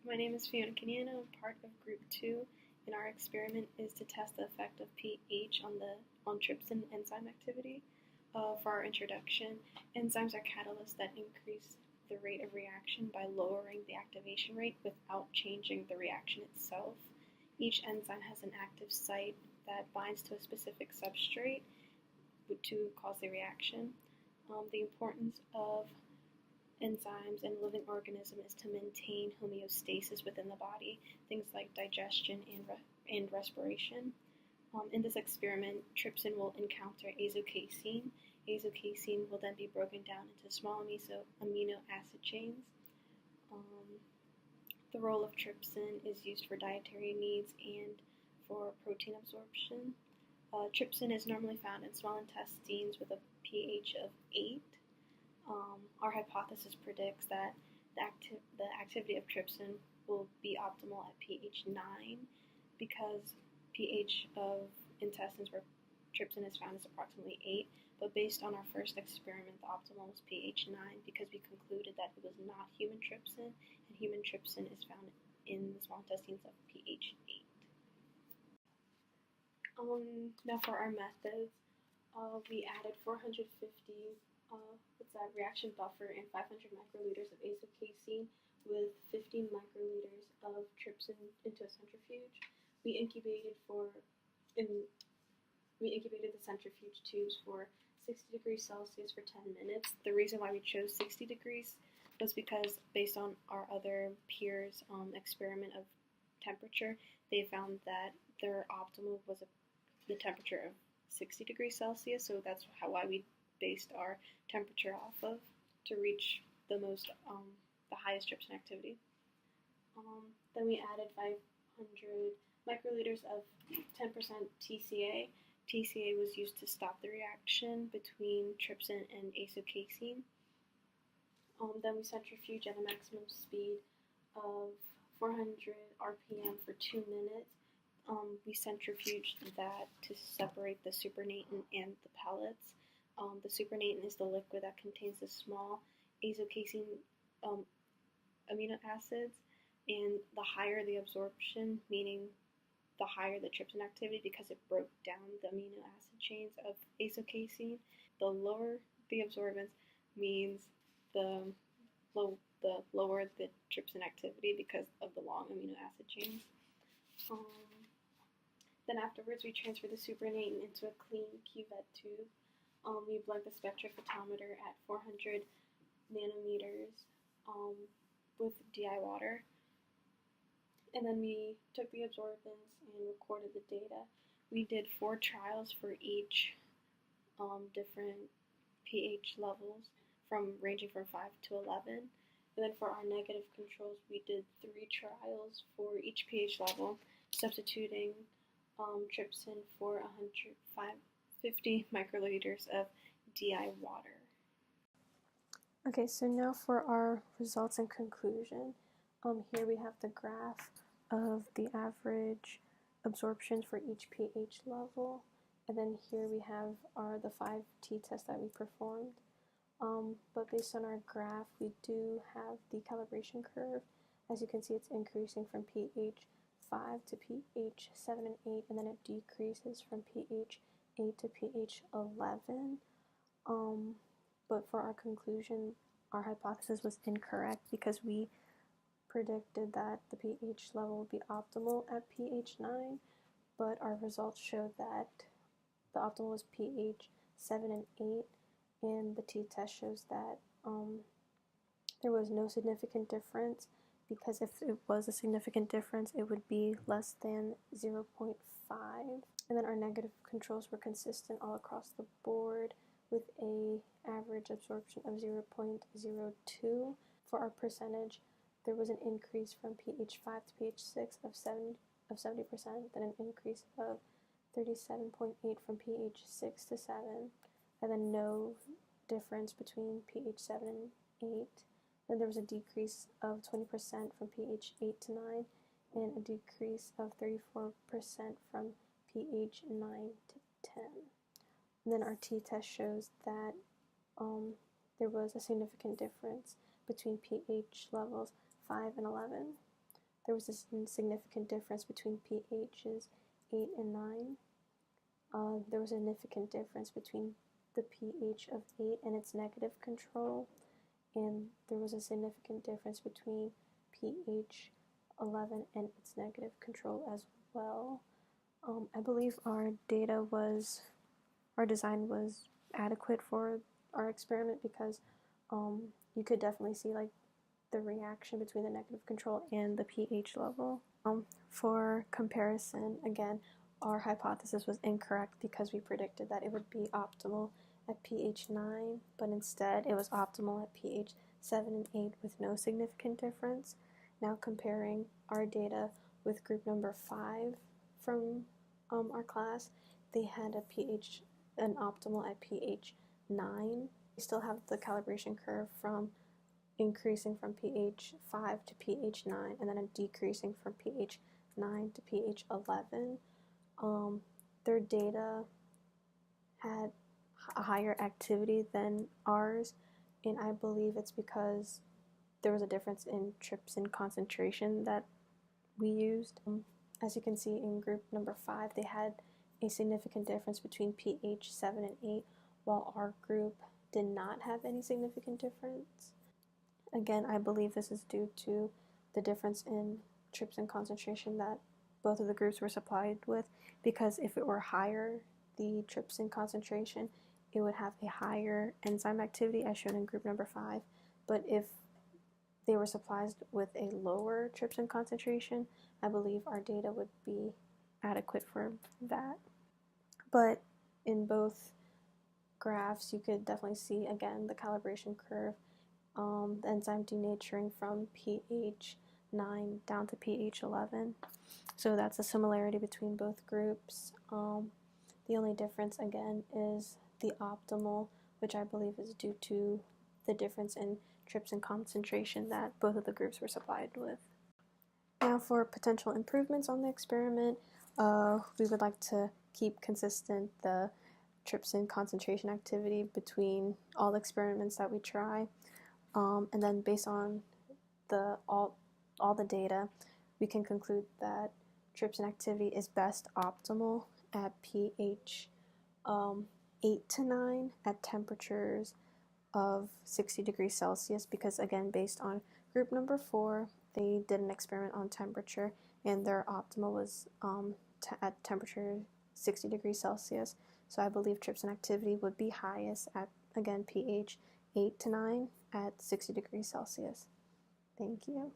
My name is Fiona Quenano. I'm part of Group 2, and our experiment is to test the effect of pH on trypsin enzyme activity. For our introduction, enzymes are catalysts that increase the rate of reaction by lowering the activation rate without changing the reaction itself. Each enzyme has an active site that binds to a specific substrate to cause the reaction. The importance of enzymes in a living organism is to maintain homeostasis within the body, things like digestion and respiration. In this experiment, trypsin will encounter azocasein. Azocasein will then be broken down into small amino acid chains. The role of trypsin is used for dietary needs and for protein absorption. Trypsin is normally found in small intestines with a pH of 8. Our hypothesis predicts that the activity of trypsin will be optimal at pH 9 because pH of intestines where trypsin is found is approximately 8, but based on our first experiment, the optimal was pH 9 because we concluded that it was not human trypsin, and human trypsin is found in the small intestines of pH 8. Now for our methods, we added 450 reaction buffer and 500 microliters of azocasein with 15 microliters of trypsin into a centrifuge. We incubated the centrifuge tubes for 60 degrees Celsius for 10 minutes. The reason why we chose 60 degrees was because based on our other peers' experiment of temperature, they found that their optimal was the temperature of 60 degrees Celsius, so that's why we based our temperature off of to reach the highest trypsin activity. Then we added 500 microliters of 10% TCA. TCA was used to stop the reaction between trypsin and azocasein. Then we centrifuge at a maximum speed of 400 RPM for 2 minutes. We centrifuged that to separate the supernatant and the pellets. The supernatant is the liquid that contains the small azocasein amino acids, and the higher the absorption, meaning the higher the trypsin activity because it broke down the amino acid chains of azocasein, the lower the absorbance means the lower the trypsin activity because of the long amino acid chains. Then afterwards, we transfer the supernatant into a clean cuvette tube. We blend the spectrophotometer at 400 nanometers with DI water. And then we took the absorbance and recorded the data. We did 4 trials for each different pH levels, ranging from 5 to 11. And then for our negative controls, we did 3 trials for each pH level, substituting trypsin for 150 microliters of DI water. Okay, so now for our results and conclusion. Here we have the graph of the average absorptions for each pH level, and then here we have the 5 t-tests that we performed. But based on our graph, we do have the calibration curve. As you can see, it's increasing from pH 5 to pH 7 and 8, and then it decreases from pH 8 to pH 11. But for our conclusion, our hypothesis was incorrect because we predicted that the pH level would be optimal at pH 9, but our results showed that the optimal was pH 7 and 8, and the t-test shows that there was no significant difference, because if it was a significant difference, it would be less than 0.5. And then our negative controls were consistent all across the board with a average absorption of 0.02. For our percentage, there was an increase from pH 5 to pH 6 of 70%, then an increase of 37.8 from pH 6 to 7, and then no difference between pH 7 and 8. Then there was a decrease of 20% from pH 8 to 9, and a decrease of 34% from pH 9 to 10. And then our t-test shows that there was a significant difference between pH levels 5 and 11. there was a significant difference between pHs 8 and 9. There was a significant difference between the pH of 8 and its negative control, and there was a significant difference between pH 11 and its negative control as well. I believe our design was adequate for our experiment because you could definitely see like the reaction between the negative control and the pH level. For comparison, again, our hypothesis was incorrect because we predicted that it would be optimal at pH 9, but instead it was optimal at pH 7 and 8 with no significant difference. Now comparing our data with group number 5 from our class, they had an optimal at pH 9. We still have the calibration curve from increasing from pH 5 to pH 9 and then a decreasing from pH 9 to pH 11. Their data had a higher activity than ours, and I believe it's because there was a difference in trypsin concentration that we used. As you can see in group number 5, they had a significant difference between pH 7 and 8, while our group did not have any significant difference. Again, I believe this is due to the difference in trypsin concentration that both of the groups were supplied with, because if it were higher, the trypsin concentration, it would have a higher enzyme activity as shown in group number 5, but if they were supplied with a lower trypsin concentration, I believe our data would be adequate for that. But in both graphs, you could definitely see, again, the calibration curve, the enzyme denaturing from pH 9 down to pH 11. So that's a similarity between both groups. The only difference, again, is the optimal, which I believe is due to the difference in trypsin concentration that both of the groups were supplied with. Now for potential improvements on the experiment, we would like to keep consistent the trypsin concentration activity between all the experiments that we try, and then based on all the data, we can conclude that trypsin activity is best optimal at pH 8 to 9 at temperatures of 60 degrees Celsius, because again, based on group number 4, they did an experiment on temperature and their optimal was at temperature 60 degrees Celsius. So I believe trypsin activity would be highest at, again, pH 8 to 9 at 60 degrees Celsius. Thank you.